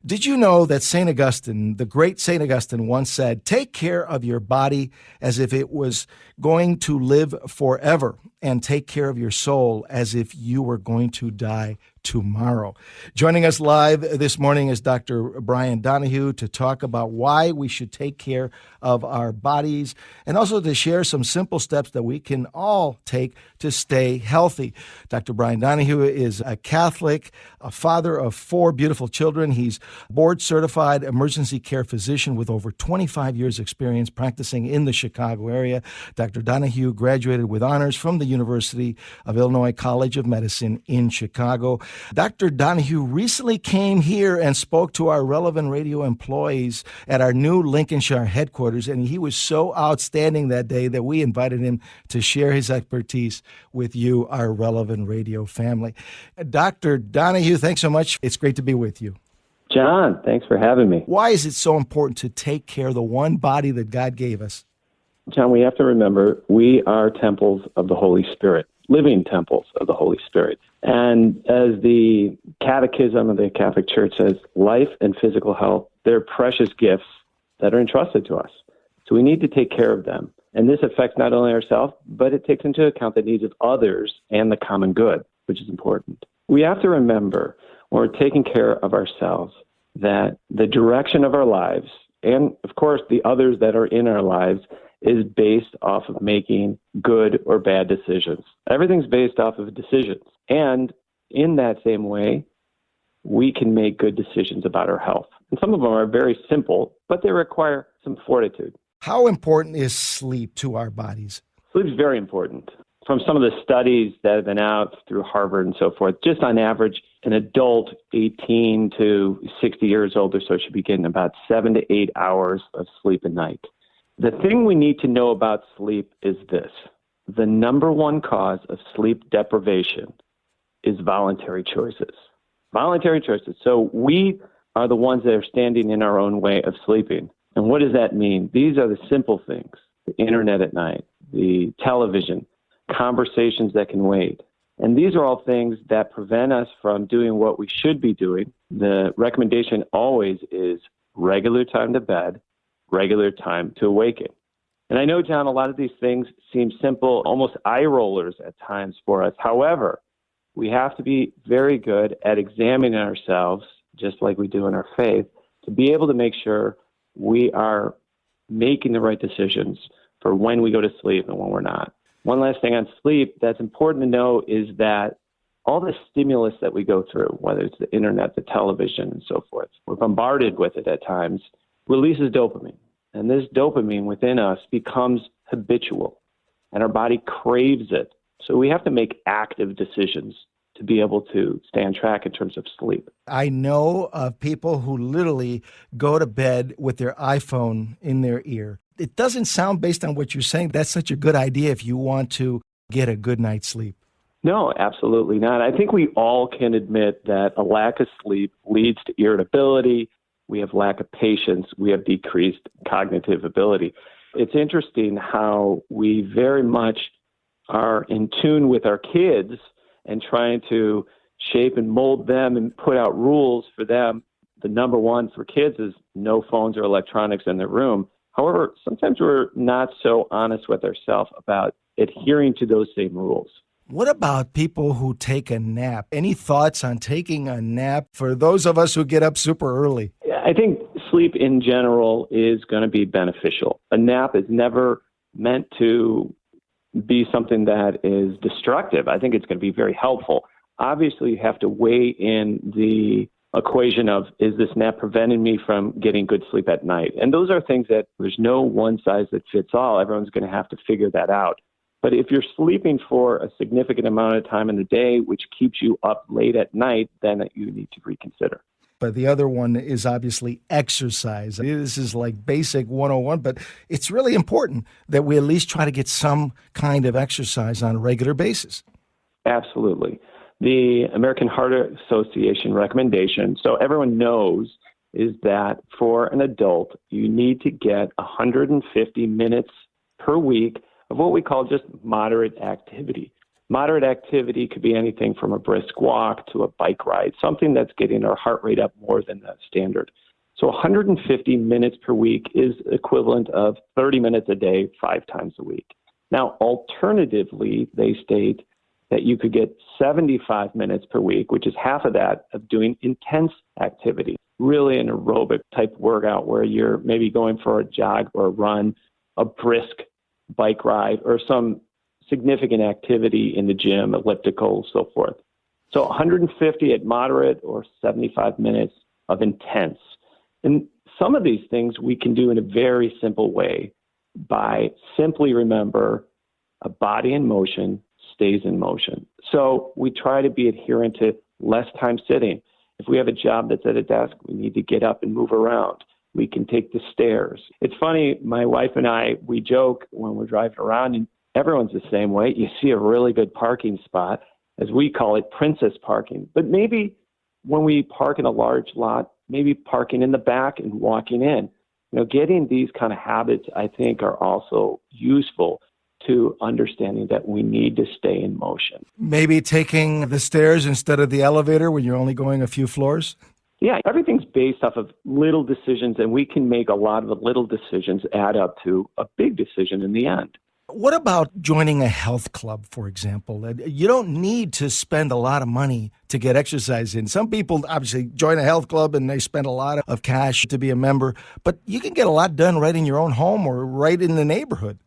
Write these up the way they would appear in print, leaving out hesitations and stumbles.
Did you know that St. Augustine, the great St. Augustine, once said, take care of your body as if it was going to live forever, and take care of your soul as if you were going to die tomorrow. Joining us live this morning is Dr. Brian Donahue to talk about why we should take care of our bodies and also to share some simple steps that we can all take to stay healthy. Dr. Brian Donahue is a Catholic, a father of 4 beautiful children. He's board-certified emergency care physician with over 25 years' experience practicing in the Chicago area. Dr. Donahue graduated with honors from the University of Illinois College of Medicine in Chicago. Dr. Donahue recently came here and spoke to our Relevant Radio employees at our new Lincolnshire headquarters, and he was so outstanding that day that we invited him to share his expertise with you, our Relevant Radio family. Dr. Donahue, thanks so much. It's great to be with you. John, thanks for having me. Why is it so important to take care of the one body that God gave us? John, we have to remember we are temples of the Holy Spirit, living temples of the Holy Spirit. And as the Catechism of the Catholic Church says, life and physical health, they're precious gifts that are entrusted to us. So we need to take care of them. And this affects not only ourselves, but it takes into account the needs of others and the common good, which is important. We have to remember when we're taking care of ourselves that the direction of our lives, and of course the others that are in our lives, is based off of making good or bad decisions. Everything's based off of decisions. And in that same way, we can make good decisions about our health. And some of them are very simple, but they require some fortitude. How important is sleep to our bodies? Sleep is very important. From some of the studies that have been out through Harvard and so forth, just on average, an adult 18 to 60 years old or so should be getting about 7 to 8 hours of sleep a night. The thing we need to know about sleep is this. The number one cause of sleep deprivation is voluntary choices. Voluntary choices. So we are the ones that are standing in our own way of sleeping. And what does that mean? These are the simple things. The internet at night, the television, conversations that can wait. And these are all things that prevent us from doing what we should be doing. The recommendation always is regular time to bed, regular time to awaken. And I know, John, a lot of these things seem simple, almost eye rollers at times for us. However, we have to be very good at examining ourselves, just like we do in our faith, to be able to make sure we are making the right decisions for when we go to sleep and when we're not. One last thing on sleep that's important to know is that all the stimulus that we go through, whether it's the internet, the television, and so forth, we're bombarded with it at times, releases dopamine. And this dopamine within us becomes habitual, and our body craves it. So we have to make active decisions to be able to stay on track in terms of sleep. I know of people who literally go to bed with their iPhone in their ear. It doesn't sound, based on what you're saying, that's such a good idea if you want to get a good night's sleep. No, absolutely not. I think we all can admit that a lack of sleep leads to irritability. We have lack of patience. We have decreased cognitive ability. It's interesting how we very much are in tune with our kids and trying to shape and mold them and put out rules for them. The number one for kids is no phones or electronics in their room. However, sometimes we're not so honest with ourselves about adhering to those same rules. What about people who take a nap? Any thoughts on taking a nap for those of us who get up super early? I think sleep in general is going to be beneficial. A nap is never meant to be something that is destructive. I think it's going to be very helpful. Obviously, you have to weigh in the equation of, is this nap preventing me from getting good sleep at night? And those are things that there's no one size that fits all. Everyone's going to have to figure that out. But if you're sleeping for a significant amount of time in the day, which keeps you up late at night, then you need to reconsider. But the other one is obviously exercise. This is like basic 101, but it's really important that we at least try to get some kind of exercise on a regular basis. Absolutely. The American Heart Association recommendation, so everyone knows, is that for an adult, you need to get 150 minutes per week of what we call just moderate activity. Moderate activity could be anything from a brisk walk to a bike ride, something that's getting our heart rate up more than the standard. So 150 minutes per week is equivalent of 30 minutes a day, 5 times a week. Now, alternatively, they state that you could get 75 minutes per week, which is half of that, of doing intense activity, really an aerobic type workout where you're maybe going for a jog or a run, a brisk bike ride, or some significant activity in the gym, elliptical, so forth. So 150 at moderate or 75 minutes of intense. And some of these things we can do in a very simple way by simply remember a body in motion stays in motion. So we try to be adherent to less time sitting. If we have a job that's at a desk, we need to get up and move around. We can take the stairs. It's funny, my wife and I, we joke when we're driving around, and everyone's the same way. You see a really good parking spot, as we call it, princess parking. But maybe when we park in a large lot, maybe parking in the back and walking in. Getting these kind of habits, I think, are also useful to understanding that we need to stay in motion. Maybe taking the stairs instead of the elevator when you're only going a few floors? Yeah, everything's based off of little decisions, and we can make a lot of the little decisions add up to a big decision in the end. What about joining a health club, for example? You don't need to spend a lot of money to get exercise in. Some people obviously join a health club and they spend a lot of cash to be a member, but you can get a lot done right in your own home or right in the neighborhood.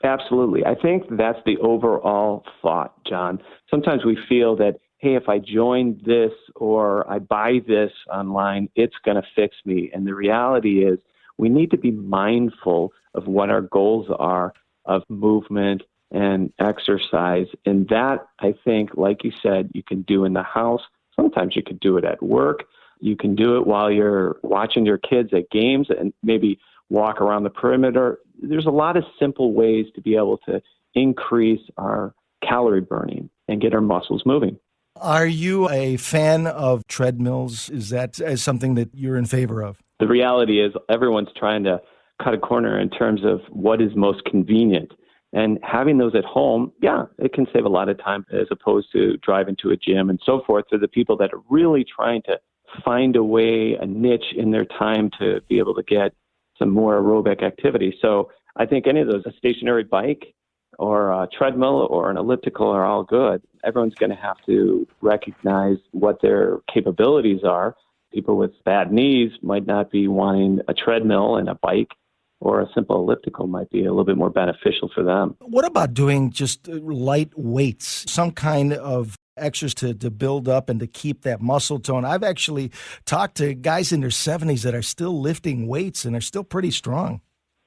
Absolutely. I think that's the overall thought, John. Sometimes we feel that, hey, if I join this or I buy this online, it's going to fix me. And the reality is we need to be mindful of what our goals are of movement and exercise. And that, I think, like you said, you can do in the house. Sometimes you could do it at work. You can do it while you're watching your kids at games and maybe walk around the perimeter. There's a lot of simple ways to be able to increase our calorie burning and get our muscles moving. Are you a fan of treadmills? Is that something that you're in favor of? The reality is everyone's trying to cut a corner in terms of what is most convenient. And having those at home, yeah, it can save a lot of time as opposed to driving to a gym and so forth. For the people that are really trying to find a way, a niche in their time to be able to get some more aerobic activity. So I think any of those, a stationary bike or a treadmill or an elliptical are all good. Everyone's going to have to recognize what their capabilities are. People with bad knees might not be wanting a treadmill and a bike, or a simple elliptical might be a little bit more beneficial for them. What about doing just light weights, some kind of exercise to build up and to keep that muscle tone? I've actually talked to guys in their 70s that are still lifting weights and are still pretty strong.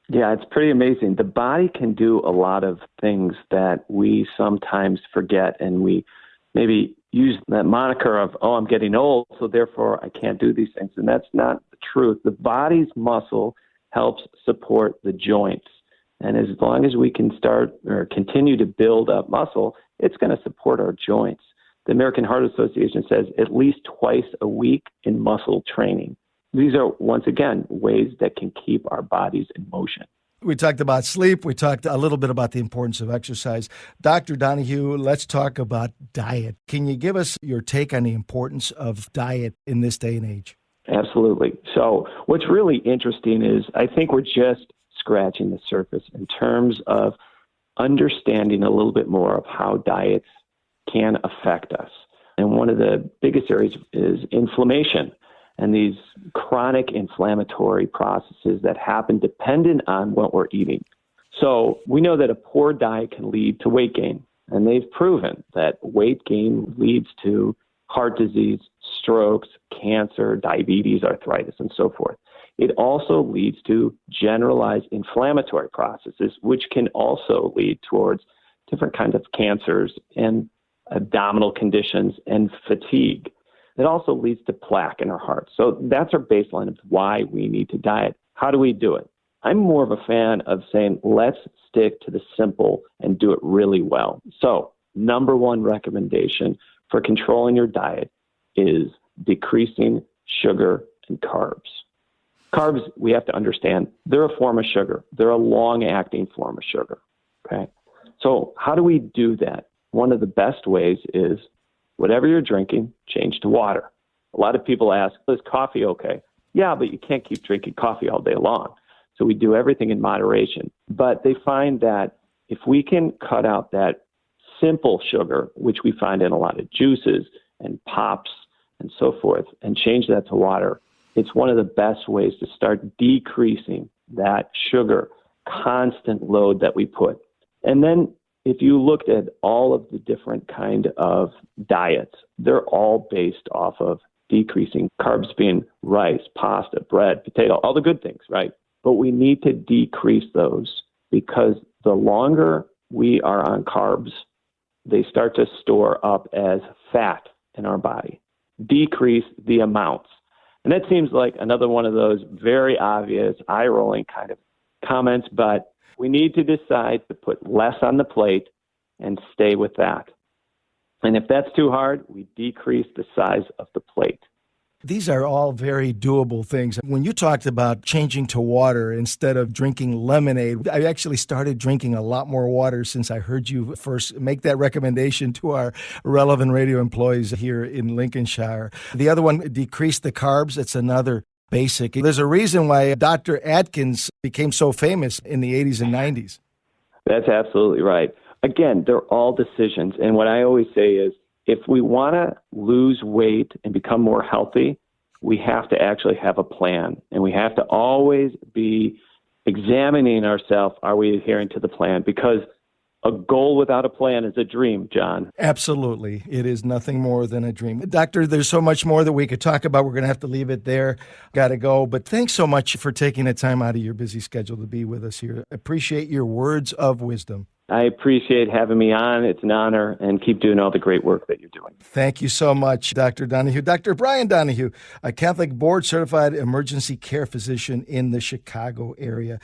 Yeah, it's pretty amazing. The body can do a lot of things that we sometimes forget, and we maybe use that moniker of, oh, I'm getting old, so therefore I can't do these things. And that's not the truth. The body's muscle helps support the joints. And as long as we can start or continue to build up muscle, it's going to support our joints. The American Heart Association says at least twice a week in muscle training. These are, once again, ways that can keep our bodies in motion. We talked about sleep. We talked a little bit about the importance of exercise. Dr. Donahue, let's talk about diet. Can you give us your take on the importance of diet in this day and age? Absolutely. So what's really interesting is I think we're just scratching the surface in terms of understanding a little bit more of how diets can affect us. And one of the biggest areas is inflammation and these chronic inflammatory processes that happen dependent on what we're eating. So we know that a poor diet can lead to weight gain, and they've proven that weight gain leads to heart disease, strokes, cancer, diabetes, arthritis, and so forth. It also leads to generalized inflammatory processes, which can also lead towards different kinds of cancers and abdominal conditions and fatigue. It also leads to plaque in our heart. So that's our baseline of why we need to diet. How do we do it? I'm more of a fan of saying, let's stick to the simple and do it really well. So number one recommendation for controlling your diet is decreasing sugar and carbs. Carbs, we have to understand, they're a form of sugar. They're a long-acting form of sugar, okay? So how do we do that? one of the best ways is whatever you're drinking, change to water. A lot of people ask, is coffee okay? Yeah, but you can't keep drinking coffee all day long. So we do everything in moderation. But they find that if we can cut out that simple sugar, which we find in a lot of juices and pops and so forth, and change that to water, it's one of the best ways to start decreasing that sugar constant load that we put. And then if you looked at all of the different kind of diets, they're all based off of decreasing carbs, being rice, pasta, bread, potato, all the good things, right? But we need to decrease those because the longer we are on carbs, they start to store up as fat in our body. Decrease the amounts. And that seems like another one of those very obvious, eye-rolling kind of comments, but we need to decide to put less on the plate and stay with that. And if that's too hard, we decrease the size of the plate. These are all very doable things. When you talked about changing to water instead of drinking lemonade, I actually started drinking a lot more water since I heard you first make that recommendation to our relevant radio employees here in Lincolnshire. The other one, decrease the carbs. It's another basic. There's a reason why Dr. Atkins became so famous in the 80s and 90s. That's absolutely right. Again, they're all decisions. And what I always say is, if we want to lose weight and become more healthy, we have to actually have a plan. And we have to always be examining ourselves, are we adhering to the plan? Because a goal without a plan is a dream, John. Absolutely. It is nothing more than a dream. Doctor, there's so much more that we could talk about. We're going to have to leave it there. Got to go. But thanks so much for taking the time out of your busy schedule to be with us here. Appreciate your words of wisdom. I appreciate having me on. It's an honor, and keep doing all the great work that you're doing. Thank you so much, Dr. Donahue. Dr. Brian Donahue, a Catholic board-certified emergency care physician in the Chicago area.